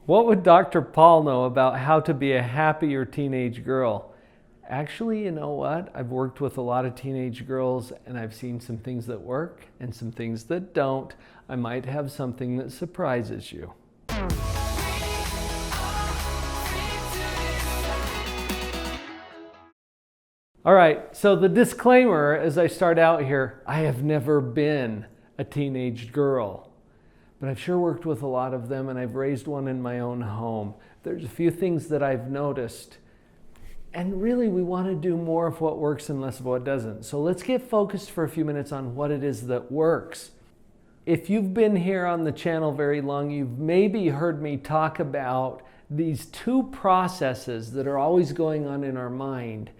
What would Dr. Paul know about how to be a happier teenage girl? Actually, you know what? I've worked with a lot of teenage girls and I've seen some things that work and some things that don't. I might have something that surprises you. All right, so the disclaimer as I start out here, I have never been a teenage girl. But I've sure worked with a lot of them and I've raised one in my own home. There's a few things that I've noticed. And really we want to do more of what works and less of what doesn't. So let's get focused for a few minutes on what it is that works. If you've been here on the channel very long, you've maybe heard me talk about these two processes that are always going on in our mind.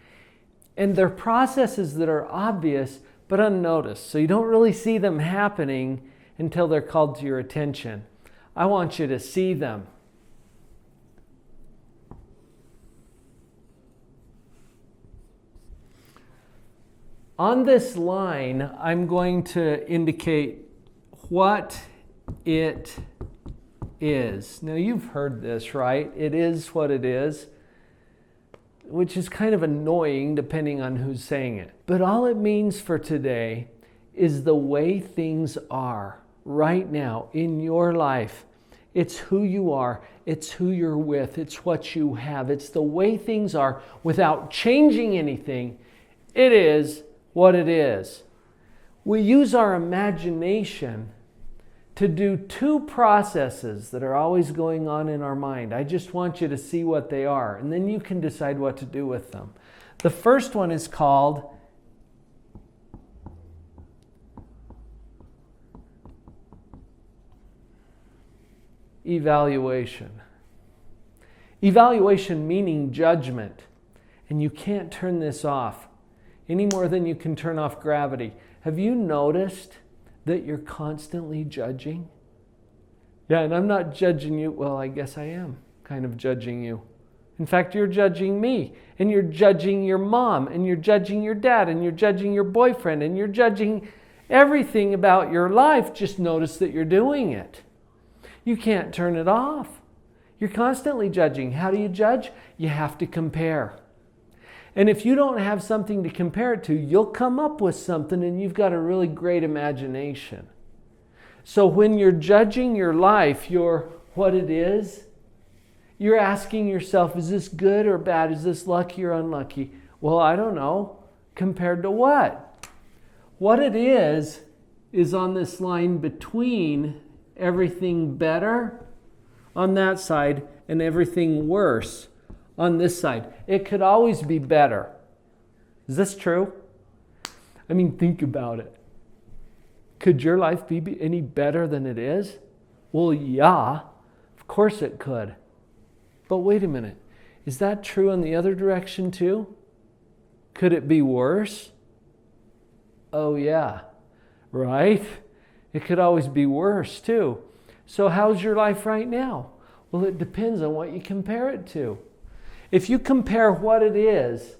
And they're processes that are obvious but unnoticed. So you don't really see them happening until they're called to your attention. I want you to see them. On this line, I'm going to indicate what it is. Now you've heard this, right? It is what it is, which is kind of annoying depending on who's saying it. But all it means for today is the way things are right now in your life. It's who you are, it's who you're with, it's what you have, it's the way things are without changing anything. It is what it is. We use our imagination to do two processes that are always going on in our mind. I just want you to see what they are, and then you can decide what to do with them. The first one is called evaluation. Evaluation meaning judgment. And you can't turn this off any more than you can turn off gravity. Have you noticed that you're constantly judging? Yeah, and I'm not judging you. Well, I guess I am kind of judging you. In fact, you're judging me, and you're judging your mom, and you're judging your dad, and you're judging your boyfriend, and you're judging everything about your life. Just notice that you're doing it. You can't turn it off. You're constantly judging. How do you judge? You have to compare. And if you don't have something to compare it to, you'll come up with something and you've got a really great imagination. So when you're judging your life, what it is, you're asking yourself, is this good or bad? Is this lucky or unlucky? Well, I don't know. Compared to what? What it is on this line between everything better on that side and everything worse on this side. It could always be better. Is this true? I mean, think about it. Could your life be any better than it is? Well, yeah, of course it could. But wait a minute. Is that true in the other direction too? Could it be worse? Oh yeah, right? It could always be worse too. So how's your life right now? Well, it depends on what you compare it to. If you compare what it is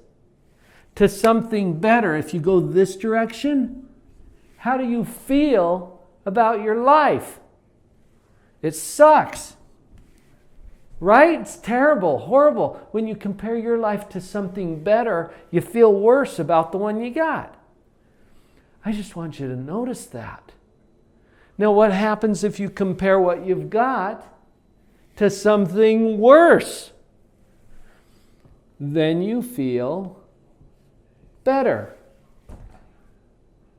to something better, if you go this direction, how do you feel about your life? It sucks. Right? It's terrible, horrible. When you compare your life to something better, you feel worse about the one you got. I just want you to notice that. Now, what happens if you compare what you've got to something worse? Then you feel better.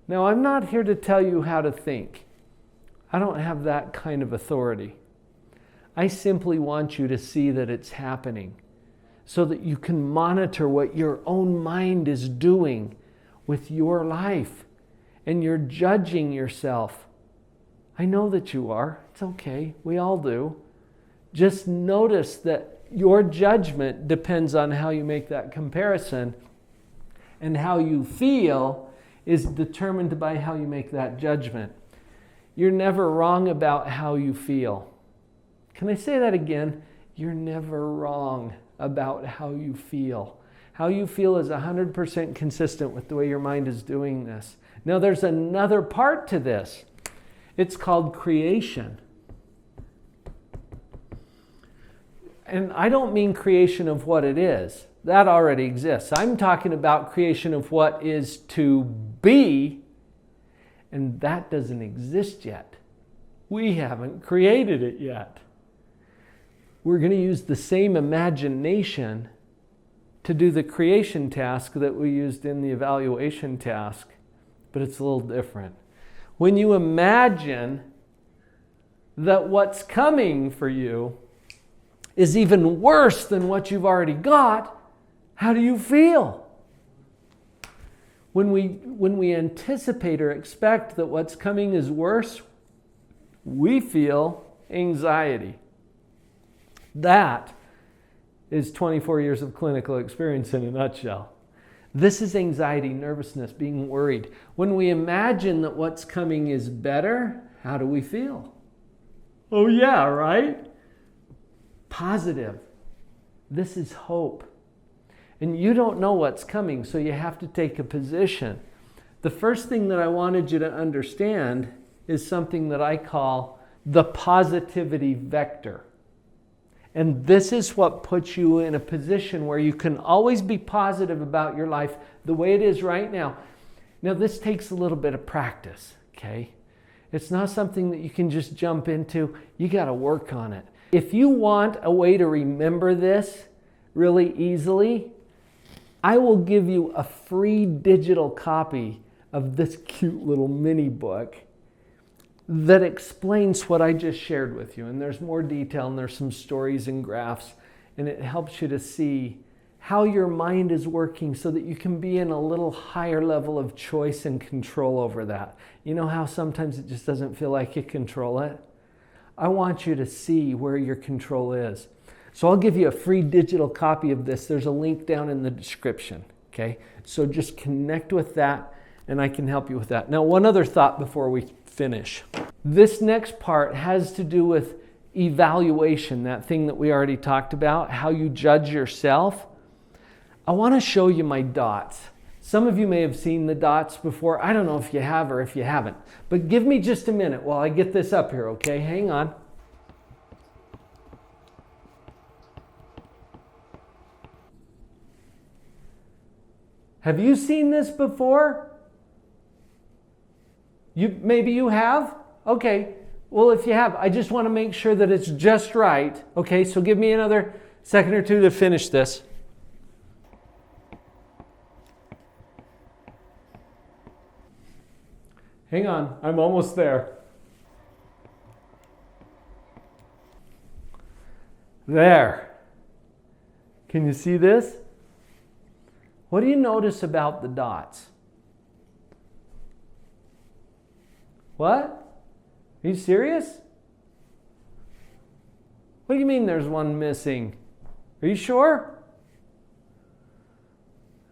Now, I'm not here to tell you how to think. I don't have that kind of authority. I simply want you to see that it's happening so that you can monitor what your own mind is doing with your life. And you're judging yourself. I know that you are. It's okay. We all do. Just notice that your judgment depends on how you make that comparison, and how you feel is determined by how you make that judgment. You're never wrong about how you feel. Can I say that again? You're never wrong about how you feel. How you feel is 100% consistent with the way your mind is doing this. Now there's another part to this. It's called creation. And I don't mean creation of what it is. That already exists. I'm talking about creation of what is to be, and that doesn't exist yet. We haven't created it yet. We're going to use the same imagination to do the creation task that we used in the evaluation task, but it's a little different. When you imagine that what's coming for you is even worse than what you've already got, how do you feel? When we anticipate or expect that what's coming is worse, we feel anxiety. That is 24 years of clinical experience in a nutshell. This is anxiety, nervousness, being worried. When we imagine that what's coming is better, how do we feel? Oh yeah, right? Positive. This is hope. And you don't know what's coming, so you have to take a position. The first thing that I wanted you to understand is something that I call the positivity vector. And this is what puts you in a position where you can always be positive about your life the way it is right now. Now, this takes a little bit of practice, okay? It's not something that you can just jump into. You got to work on it. If you want a way to remember this really easily, I will give you a free digital copy of this cute little mini book that explains what I just shared with you. And there's more detail, and there's some stories and graphs, and it helps you to see how your mind is working so that you can be in a little higher level of choice and control over that. You know how sometimes it just doesn't feel like you control it? I want you to see where your control is. So I'll give you a free digital copy of this. There's a link down in the description, okay? So just connect with that, and I can help you with that. Now, one other thought before we finish. This next part has to do with evaluation, that thing that we already talked about, how you judge yourself. I want to show you my dots. Some of you may have seen the dots before. I don't know if you have or if you haven't. But give me just a minute while I get this up here, okay? Hang on. Have you seen this before? Maybe you have? Okay. Well, if you have, I just want to make sure that it's just right. Okay, so give me another second or two to finish this. Hang on, I'm almost there. There. Can you see this? What do you notice about the dots? What? Are you serious? What do you mean there's one missing? Are you sure?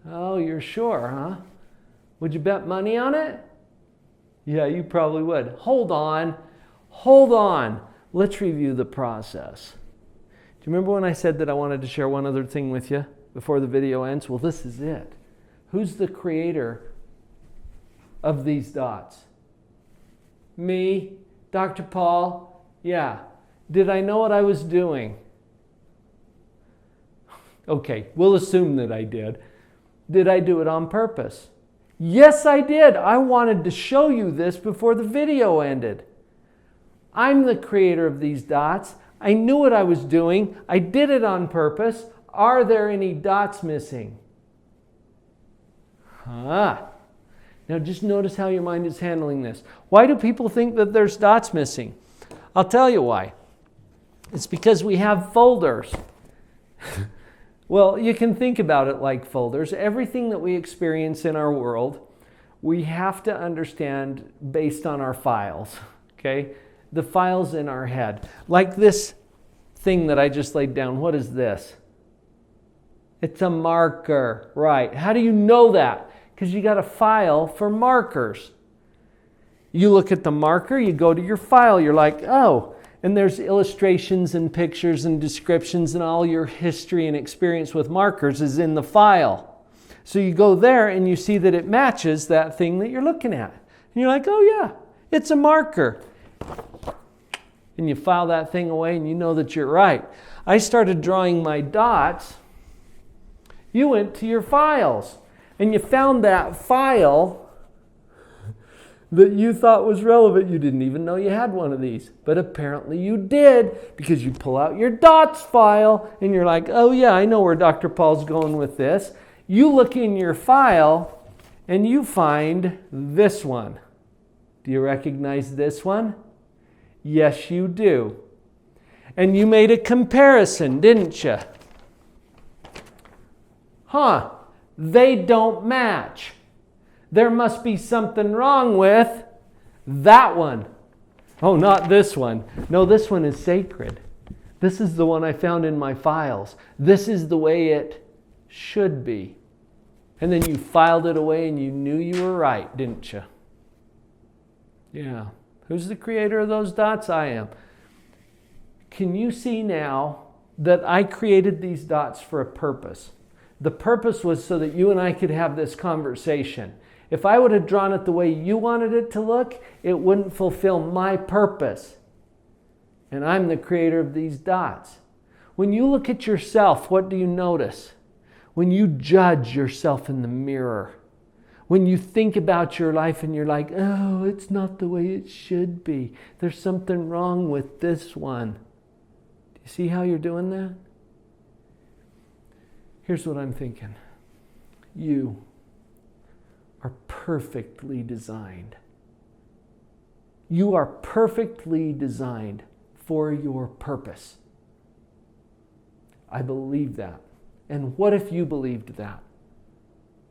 Oh, you're sure, huh? Would you bet money on it? Yeah, you probably would. Hold on. Let's review the process. Do you remember when I said that I wanted to share one other thing with you before the video ends? Well, this is it. Who's the creator of these dots? Me, Dr. Paul. Yeah. Did I know what I was doing? Okay, we'll assume that I did. Did I do it on purpose? Yes, I did. I wanted to show you this before the video ended. I'm the creator of these dots. I knew what I was doing. I did it on purpose. Are there any dots missing? Now just notice how your mind is handling this. Why do people think that there's dots missing? I'll tell you why. It's because we have folders. Well, you can think about it like folders. Everything that we experience in our world, we have to understand based on our files, okay? The files in our head. Like this thing that I just laid down. What is this? It's a marker, right? How do you know that? Because you got a file for markers. You look at the marker, you go to your file, you're like, oh, and there's illustrations and pictures and descriptions, and all your history and experience with markers is in the file. So you go there and you see that it matches that thing that you're looking at. And you're like, oh yeah, it's a marker. and you file that thing away and you know that you're right. I started drawing my dots. You went to your files and you found that file that you thought was relevant. You didn't even know you had one of these, but apparently you did, because you pull out your dots file and you're like, oh yeah, I know where Dr. Paul's going with this. You look in your file and you find this one. Do you recognize this one? Yes, you do. And you made a comparison, didn't you? Huh, they don't match. There must be something wrong with that one. Oh, not this one. No, this one is sacred. This is the one I found in my files. This is the way it should be. And then you filed it away and you knew you were right, didn't you? Yeah. Who's the creator of those dots? I am. Can you see now that I created these dots for a purpose? The purpose was so that you and I could have this conversation. If I would have drawn it the way you wanted it to look, it wouldn't fulfill my purpose. And I'm the creator of these dots. When you look at yourself, what do you notice? When you judge yourself in the mirror, when you think about your life and you're like, oh, it's not the way it should be. There's something wrong with this one. Do you see how you're doing that? Here's what I'm thinking. You are perfectly designed. You are perfectly designed for your purpose. I believe that. And what if you believed that?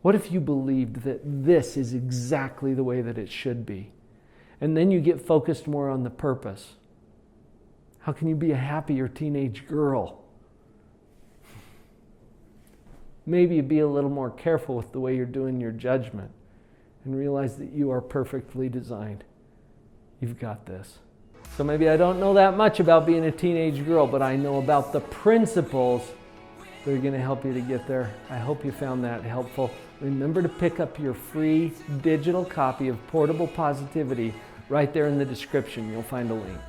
What if you believed that this is exactly the way that it should be? And then you get focused more on the purpose. How can you be a happier teenage girl? Maybe be a little more careful with the way you're doing your judgment and realize that you are perfectly designed. You've got this. So maybe I don't know that much about being a teenage girl, but I know about the principles that are going to help you to get there. I hope you found that helpful. Remember to pick up your free digital copy of Portable Positivity right there in the description. You'll find a link.